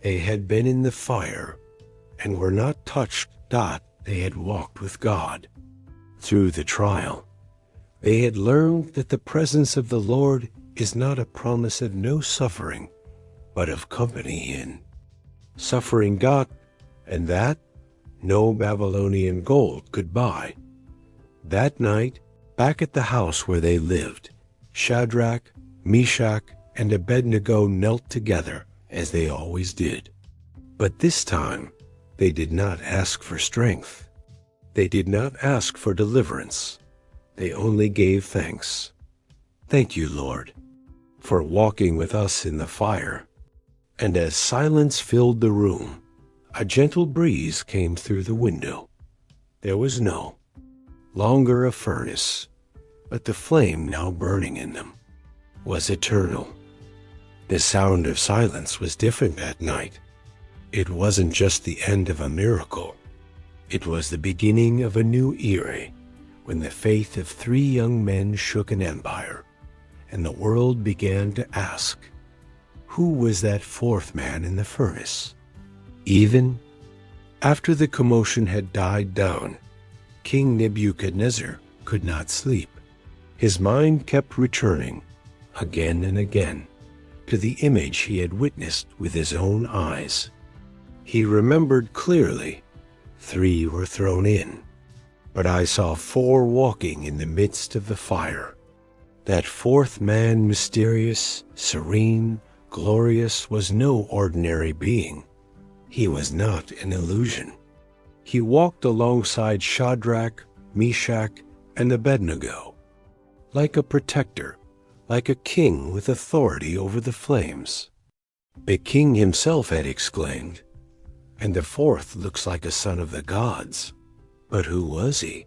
They had been in the fire and were not touched. They had walked with God. Through the trial, they had learned that the presence of the Lord is not a promise of no suffering, but of company in suffering. And that no Babylonian gold could buy. That night, back at the house where they lived, Shadrach, Meshach, and Abednego knelt together as they always did. But this time, they did not ask for strength. They did not ask for deliverance. They only gave thanks. "Thank you, Lord, for walking with us in the fire." And as silence filled the room, a gentle breeze came through the window. There was no longer a furnace, but the flame now burning in them was eternal. The sound of silence was different that night. It wasn't just the end of a miracle. It was the beginning of a new era, when the faith of three young men shook an empire, and the world began to ask, who was that fourth man in the furnace? Even after the commotion had died down, King Nebuchadnezzar could not sleep. His mind kept returning, again and again, to the image he had witnessed with his own eyes. He remembered clearly, 3 were thrown in, but I saw 4 walking in the midst of the fire. That fourth man, mysterious, serene, glorious, was no ordinary being. He was not an illusion. He walked alongside Shadrach, Meshach, and Abednego, like a protector, like a king with authority over the flames. The king himself had exclaimed, and the fourth looks like a son of the gods. But who was he?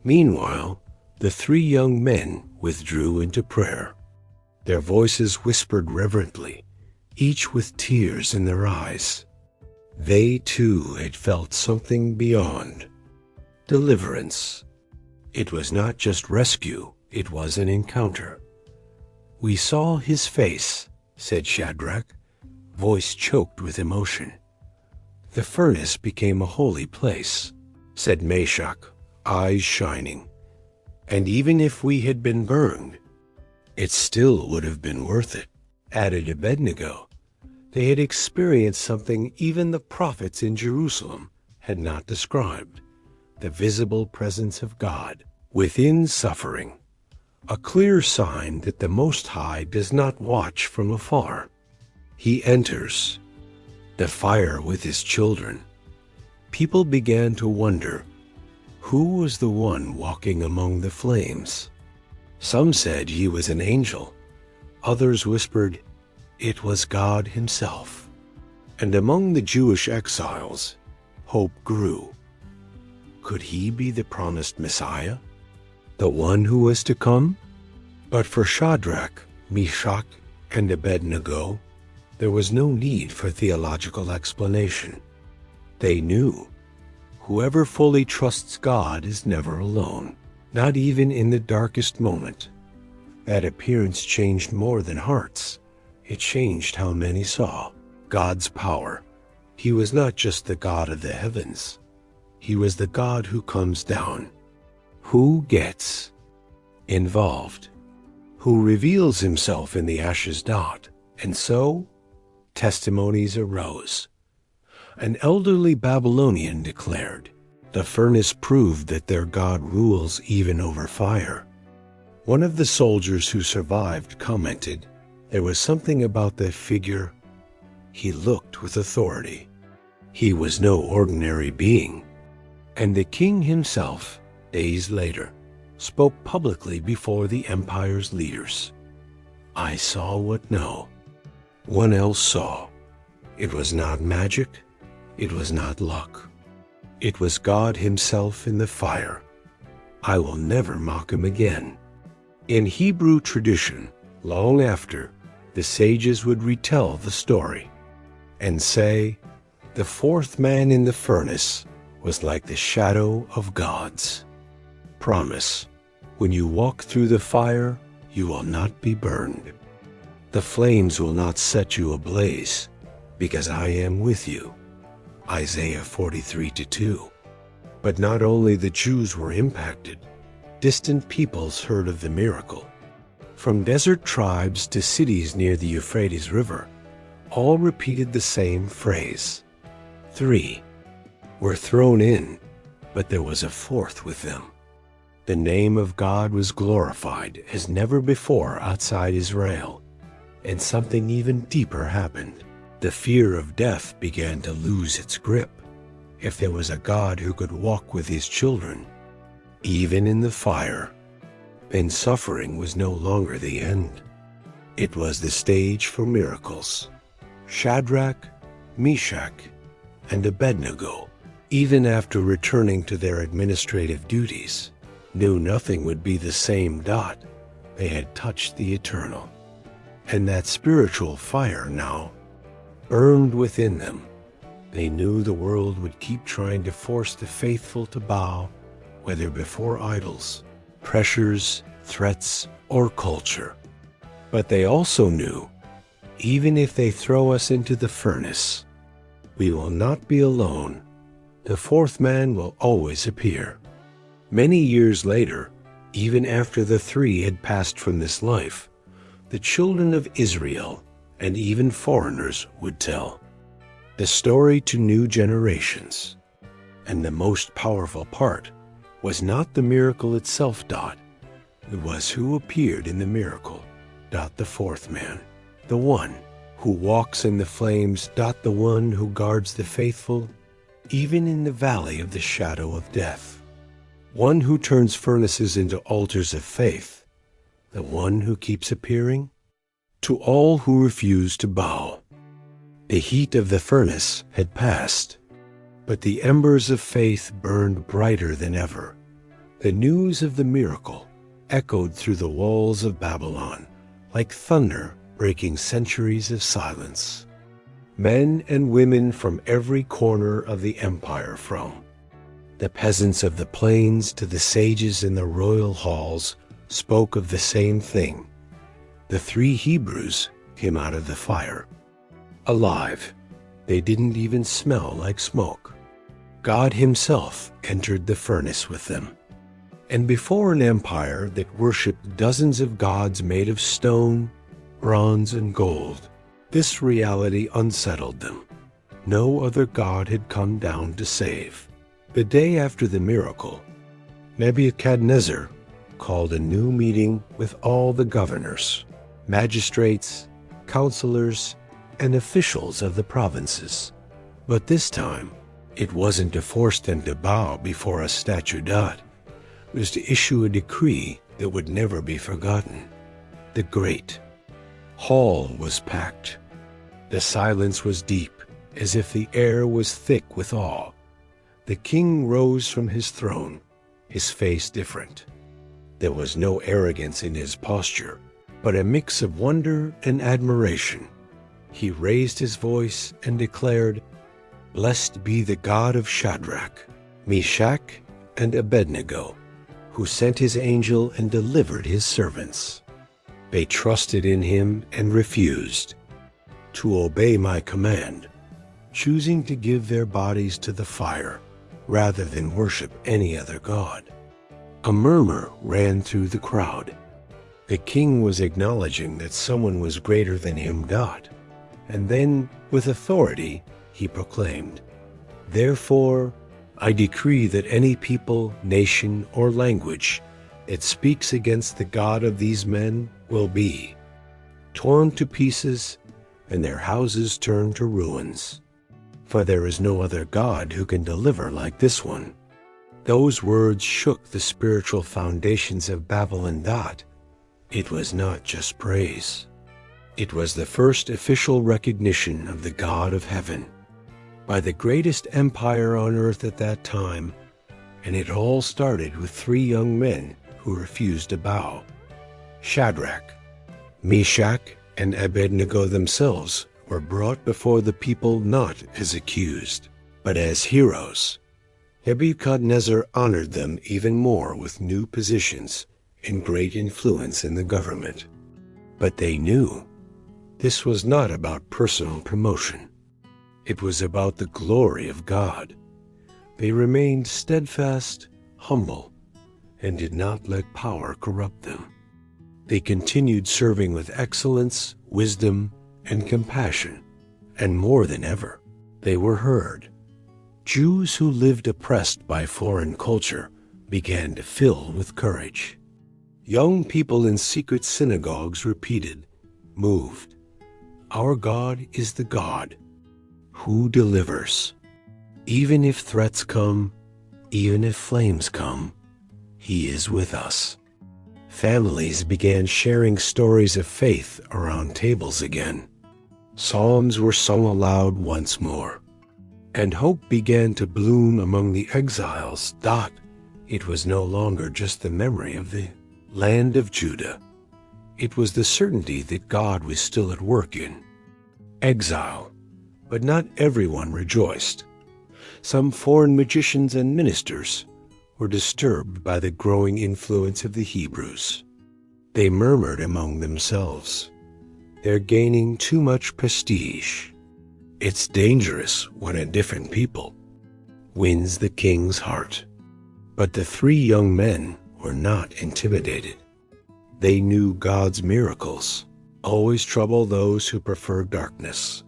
Meanwhile, the three young men withdrew into prayer. Their voices whispered reverently, each with tears in their eyes. They too had felt something beyond deliverance. It was not just rescue, it was an encounter. "We saw his face," said Shadrach, voice choked with emotion. "The furnace became a holy place," said Meshach, eyes shining. "And even if we had been burned, it still would have been worth it," added Abednego. They had experienced something even the prophets in Jerusalem had not described: the visible presence of God within suffering, a clear sign that the Most High does not watch from afar. He enters the fire with his children. People began to wonder, who was the one walking among the flames? Some said he was an angel. Others whispered, it was God himself. And among the Jewish exiles, hope grew. Could he be the promised Messiah, the one who was to come? But for Shadrach, Meshach, and Abednego, there was no need for theological explanation. They knew whoever fully trusts God is never alone, not even in the darkest moment. That appearance changed more than hearts. It changed how many saw God's power. He was not just the God of the heavens. He was the God who comes down, who gets involved, who reveals himself in the ashes dot. And so, testimonies arose. An elderly Babylonian declared, the furnace proved that their God rules even over fire. One of the soldiers who survived commented, there was something about that figure. He looked with authority. He was no ordinary being. And the king himself, days later, spoke publicly before the empire's leaders. I saw what no one else saw. It was not magic. It was not luck. It was God himself in the fire. I will never mock him again. In Hebrew tradition, long after, the sages would retell the story and say, the fourth man in the furnace was like the shadow of God's promise. When you walk through the fire, you will not be burned. The flames will not set you ablaze, because I am with you. Isaiah 43:2. But not only the Jews were impacted, distant peoples heard of the miracle. From desert tribes to cities near the Euphrates River, all repeated the same phrase. 3 were thrown in, but there was a fourth with them. The name of God was glorified as never before outside Israel, and something even deeper happened. The fear of death began to lose its grip. If there was a God who could walk with his children, even in the fire, then suffering was no longer the end. It was the stage for miracles. Shadrach, Meshach, and Abednego, even after returning to their administrative duties, knew nothing would be the same. They had touched the eternal, and that spiritual fire now burned within them. They knew the world would keep trying to force the faithful to bow, whether before idols, pressures, threats, or culture. But they also knew, even if they throw us into the furnace, we will not be alone. The fourth man will always appear. Many years later, even after the three had passed from this life, the children of Israel and even foreigners would tell the story to new generations. And the most powerful part was not the miracle itself. It was who appeared in the miracle. The fourth man, the one who walks in the flames. The one who guards the faithful, even in the valley of the shadow of death. One who turns furnaces into altars of faith. The one who keeps appearing to all who refuse to bow. The heat of the furnace had passed, but the embers of faith burned brighter than ever. The news of the miracle echoed through the walls of Babylon like thunder breaking centuries of silence. Men and women from every corner of the empire, from the peasants of the plains to the sages in the royal halls, spoke of the same thing. The 3 Hebrews came out of the fire, alive. They didn't even smell like smoke. God himself entered the furnace with them. And before an empire that worshipped dozens of gods made of stone, bronze, and gold, this reality unsettled them. No other god had come down to save. The day after the miracle, Nebuchadnezzar called a new meeting with all the governors, magistrates, counselors, and officials of the provinces. But this time, it wasn't to force them to bow before a statue god. It was to issue a decree that would never be forgotten. The great hall was packed. The silence was deep, as if the air was thick with awe. The king rose from his throne, his face different. There was no arrogance in his posture, but a mix of wonder and admiration. He raised his voice and declared, "Blessed be the God of Shadrach, Meshach, and Abednego, who sent his angel and delivered his servants. They trusted in him and refused to obey my command, choosing to give their bodies to the fire rather than worship any other god." A murmur ran through the crowd. The king was acknowledging that someone was greater than him, God. And then, with authority, he proclaimed, "Therefore, I decree that any people, nation, or language that speaks against the God of these men will be torn to pieces and their houses turned to ruins. For there is no other God who can deliver like this one." Those words shook the spiritual foundations of Babylon. It was not just praise. It was the first official recognition of the God of heaven by the greatest empire on earth at that time, and it all started with 3 young men who refused to bow. Shadrach, Meshach, and Abednego themselves were brought before the people not as accused, but as heroes. Nebuchadnezzar honored them even more with new positions and great influence in the government. But they knew this was not about personal promotion. It was about the glory of God. They remained steadfast, humble, and did not let power corrupt them. They continued serving with excellence, wisdom, and compassion, and more than ever, they were heard. Jews who lived oppressed by foreign culture began to fill with courage. Young people in secret synagogues repeated, moved, "Our God is the God who delivers. Even if threats come, even if flames come, He is with us." Families began sharing stories of faith around tables again. Psalms were sung aloud once more, and hope began to bloom among the exiles. It was no longer just the memory of the land of Judah. It was the certainty that God was still at work in exile. But not everyone rejoiced. Some foreign magicians and ministers were disturbed by the growing influence of the Hebrews. They murmured among themselves, "They're gaining too much prestige." It's dangerous when a different people wins the king's heart. But the 3 young men were not intimidated. They knew God's miracles always trouble those who prefer darkness.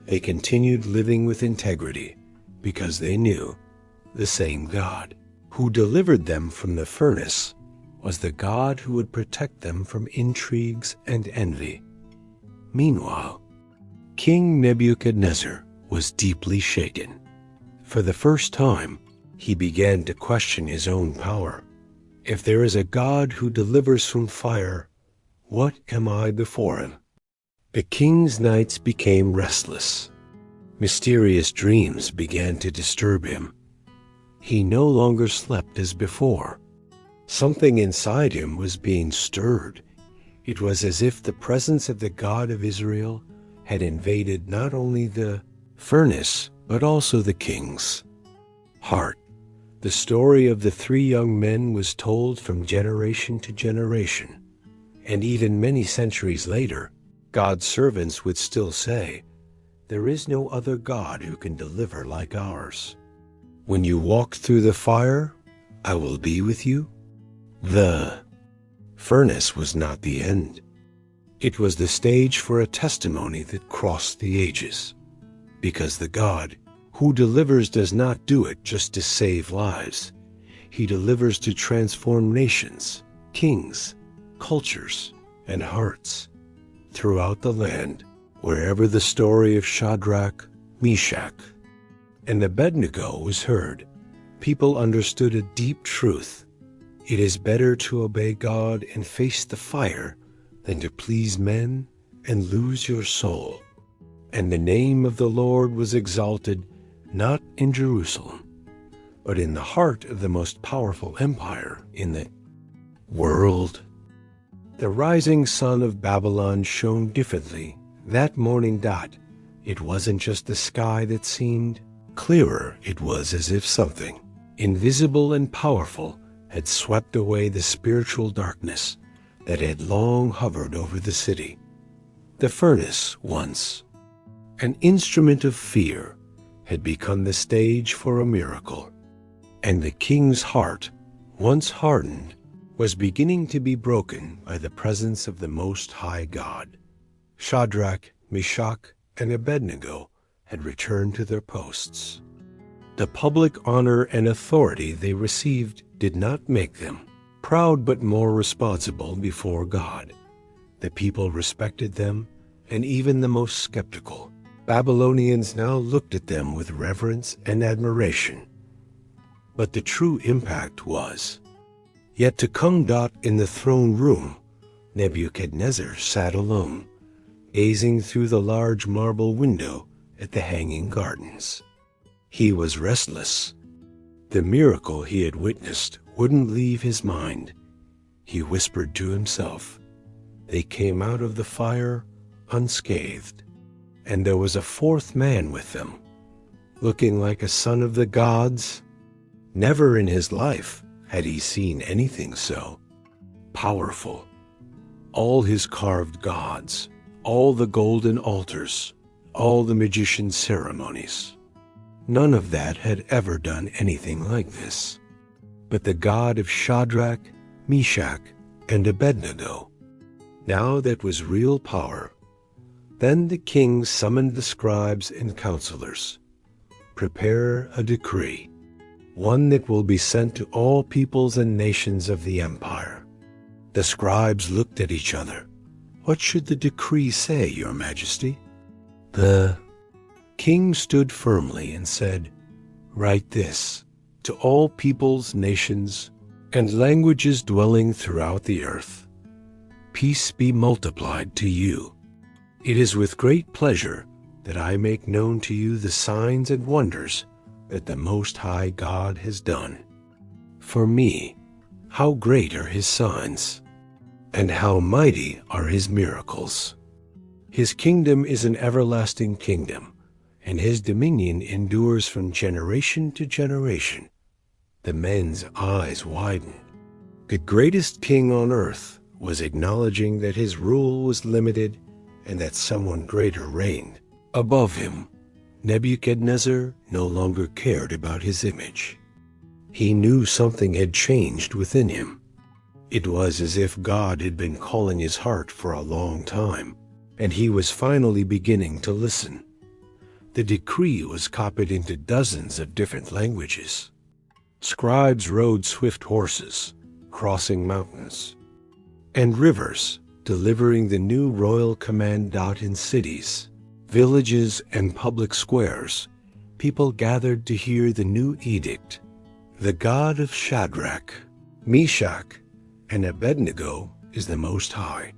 They continued living with integrity because they knew the same God who delivered them from the furnace was the God who would protect them from intrigues and envy. Meanwhile, King Nebuchadnezzar was deeply shaken. For the first time, he began to question his own power. If there is a God who delivers from fire, what am I before him? The king's nights became restless. Mysterious dreams began to disturb him. He no longer slept as before. Something inside him was being stirred. It was as if the presence of the God of Israel had invaded not only the furnace, but also the king's heart. The story of the three young men was told from generation to generation, and even many centuries later, God's servants would still say, "There is no other God who can deliver like ours. When you walk through the fire, I will be with you." The furnace was not the end. It was the stage for a testimony that crossed the ages, because the God who delivers does not do it just to save lives. He delivers to transform nations, kings, cultures, and hearts throughout the land. Wherever the story of Shadrach, Meshach, and Abednego was heard, people understood a deep truth. It is better to obey God and face the fire than to please men and lose your soul. And the name of the Lord was exalted not in Jerusalem, but in the heart of the most powerful empire in the world. The rising sun of Babylon shone differently that morning. It wasn't just the sky that seemed clearer. It was as if something invisible and powerful had swept away the spiritual darkness that had long hovered over the city. The furnace, once an instrument of fear, had become the stage for a miracle, and the king's heart, once hardened, was beginning to be broken by the presence of the Most High God. Shadrach, Meshach, and Abednego had returned to their posts. The public honor and authority they received did not make them proud, but more responsible before God. The people respected them, and even the most skeptical Babylonians now looked at them with reverence and admiration. But the true impact was yet to come. In the throne room, Nebuchadnezzar sat alone, gazing through the large marble window at the hanging gardens. He was restless. The miracle he had witnessed wouldn't leave his mind. He whispered to himself, "They came out of the fire unscathed, and there was a fourth man with them, looking like a son of the gods." Never in his life had he seen anything so powerful. All his carved gods, all the golden altars, all the magician's ceremonies, none of that had ever done anything like this. But the God of Shadrach, Meshach, and Abednego, now that was real power. Then the king summoned the scribes and counselors. "Prepare a decree, one that will be sent to all peoples and nations of the empire." The scribes looked at each other. "What should the decree say, Your Majesty?" The king stood firmly and said, "Write this: to all peoples, nations, and languages dwelling throughout the earth, peace be multiplied to you. It is with great pleasure that I make known to you the signs and wonders that the Most High God has done. For me, how great are his signs, and how mighty are his miracles. His kingdom is an everlasting kingdom, and his dominion endures from generation to generation." The men's eyes widened. The greatest king on earth was acknowledging that his rule was limited and that someone greater reigned above him. Nebuchadnezzar no longer cared about his image. He knew something had changed within him. It was as if God had been calling his heart for a long time, and he was finally beginning to listen. The decree was copied into dozens of different languages. Scribes rode swift horses, crossing mountains and rivers, delivering the new royal command. In cities, villages, and public squares, people gathered to hear the new edict. The God of Shadrach, Meshach, and Abednego is the Most High.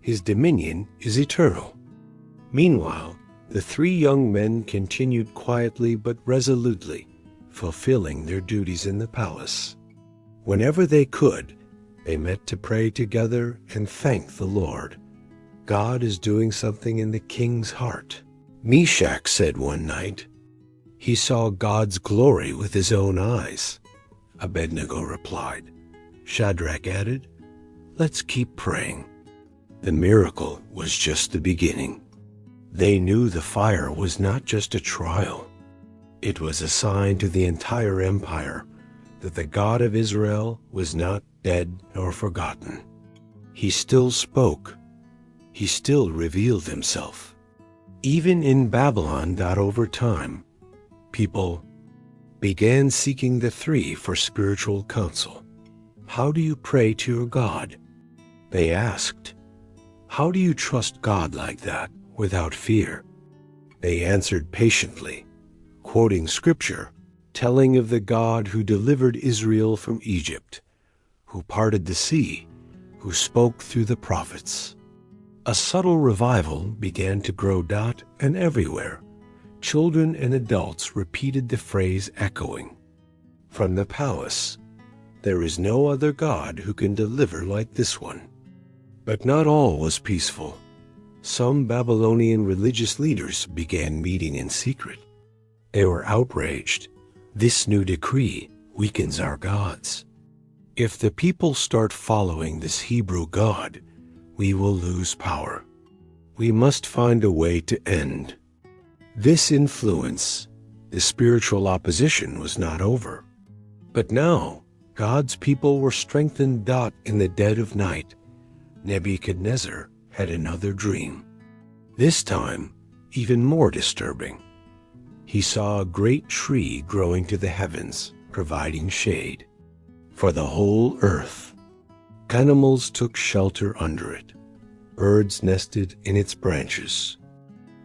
His dominion is eternal. Meanwhile, The three young men continued quietly but resolutely, fulfilling their duties in the palace. Whenever they could, they met to pray together and thank the Lord. God is doing something in the king's heart. Meshach said one night he saw God's glory with his own eyes. Abednego replied. Shadrach added, let's keep praying. The miracle was just the beginning. They knew the fire was not just a trial. It was a sign to the entire empire that the God of Israel was not dead nor forgotten. He still spoke. He still revealed himself. Even in Babylon, that over time, people began seeking the three for spiritual counsel. How do you pray to your God? They asked. How do you trust God like that without fear? They answered patiently, quoting scripture, telling of the God who delivered Israel from Egypt, who parted the sea, who spoke through the prophets. A subtle revival began to grow and everywhere. Children and adults repeated the phrase echoing. From the palace, there is no other God who can deliver like this one. But not all was peaceful. Some Babylonian religious leaders began meeting in secret. They were outraged. This new decree weakens our gods. If the people start following this Hebrew God, we will lose power. We must find a way to end. This influence, the spiritual opposition, was not over. But now, God's people were strengthened. In the dead of night, Nebuchadnezzar had another dream. This time, even more disturbing. He saw a great tree growing to the heavens, providing shade for the whole earth. Animals took shelter under it. Birds nested in its branches.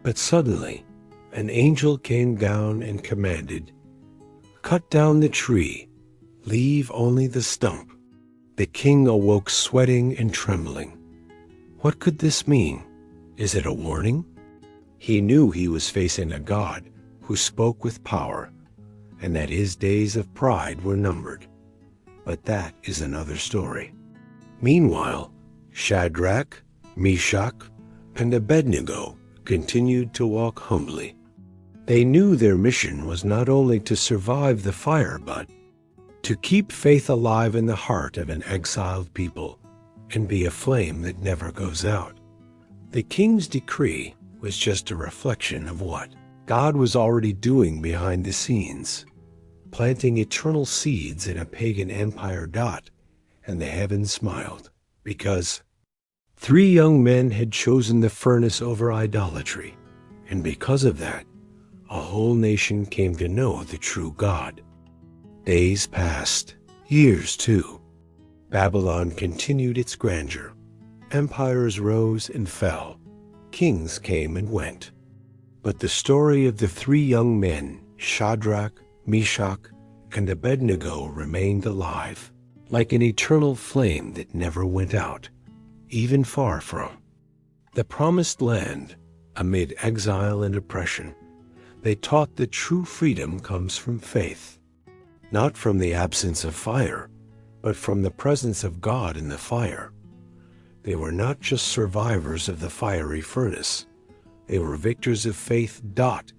But suddenly, an angel came down and commanded, cut down the tree, leave only the stump. The king awoke sweating and trembling. What could this mean? Is it a warning? He knew he was facing a God who spoke with power, and that his days of pride were numbered. But that is another story. Meanwhile, Shadrach, Meshach, and Abednego continued to walk humbly. They knew their mission was not only to survive the fire, but to keep faith alive in the heart of an exiled people and be a flame that never goes out. The king's decree was just a reflection of what God was already doing behind the scenes, planting eternal seeds in a pagan empire. And the heavens smiled, because three young men had chosen the furnace over idolatry, and because of that, a whole nation came to know the true God. Days passed, years too. Babylon continued its grandeur. Empires rose and fell. Kings came and went. But the story of the three young men, Shadrach, Meshach, and Abednego, remained alive, like an eternal flame that never went out, even far from the promised land. Amid exile and oppression, they taught that true freedom comes from faith, not from the absence of fire, but from the presence of God in the fire. They were not just survivors of the fiery furnace. They were victors of faith.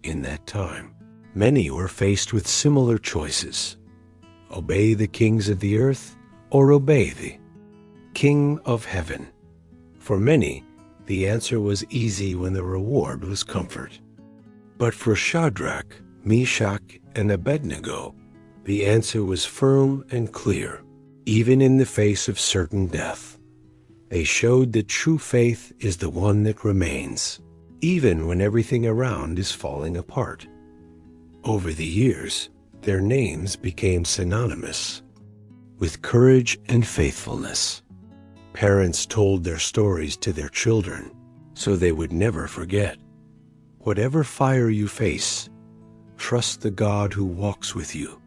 In that time, many were faced with similar choices. Obey the kings of the earth or obey the King of heaven. For many, the answer was easy when the reward was comfort. But for Shadrach, Meshach, and Abednego, the answer was firm and clear, even in the face of certain death. They showed that true faith is the one that remains, even when everything around is falling apart. Over the years, their names became synonymous with courage and faithfulness. Parents told their stories to their children so they would never forget. Whatever fire you face, trust the God who walks with you.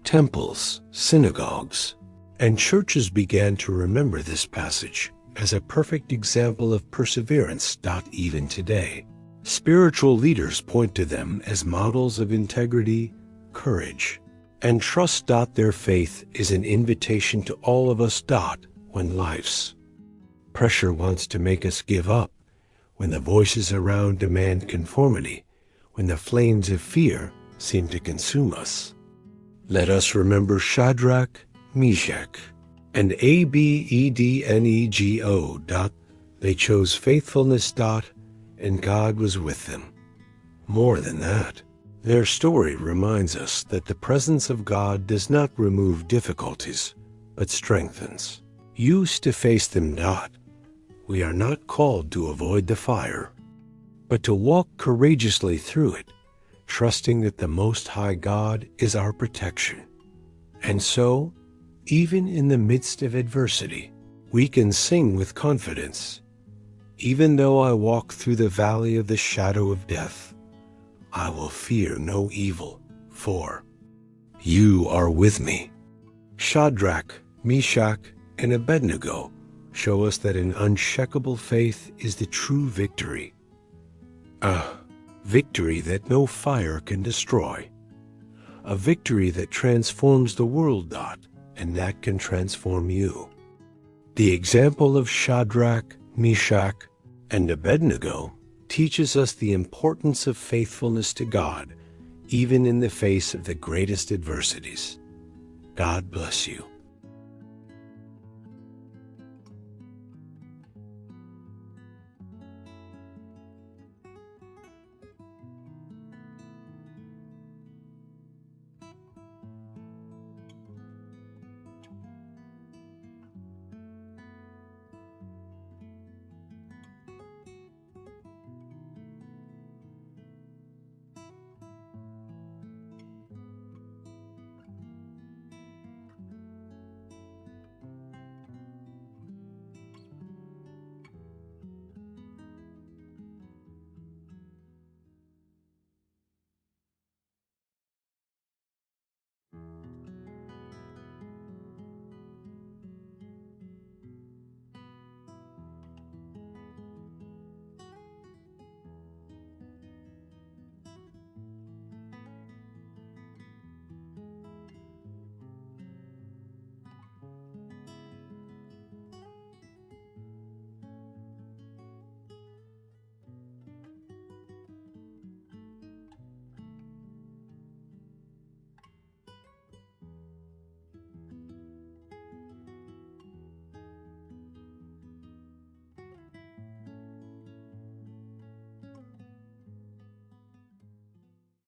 Temples, synagogues, and churches began to remember this passage as a perfect example of perseverance. Even today, Spiritual leaders point to them as models of integrity, courage, and trust. Their faith is an invitation to all of us. When life's pressure wants to make us give up, when the voices around demand conformity, when the flames of fear seem to consume us, let us remember Shadrach, Meshach, and Abednego. They chose faithfulness. And God was with them. More than that, their story reminds us that the presence of God does not remove difficulties, but strengthens. Used to face them. We are not called to avoid the fire, but to walk courageously through it, trusting that the Most High God is our protection. And so, even in the midst of adversity, we can sing with confidence. Even though I walk through the valley of the shadow of death, I will fear no evil, for you are with me. Shadrach, Meshach, and Abednego show us that an unshakable faith is the true victory. A victory that no fire can destroy. A victory that transforms the world. And that can transform you. The example of Shadrach, Meshach, and Abednego teaches us the importance of faithfulness to God, even in the face of the greatest adversities. God bless you.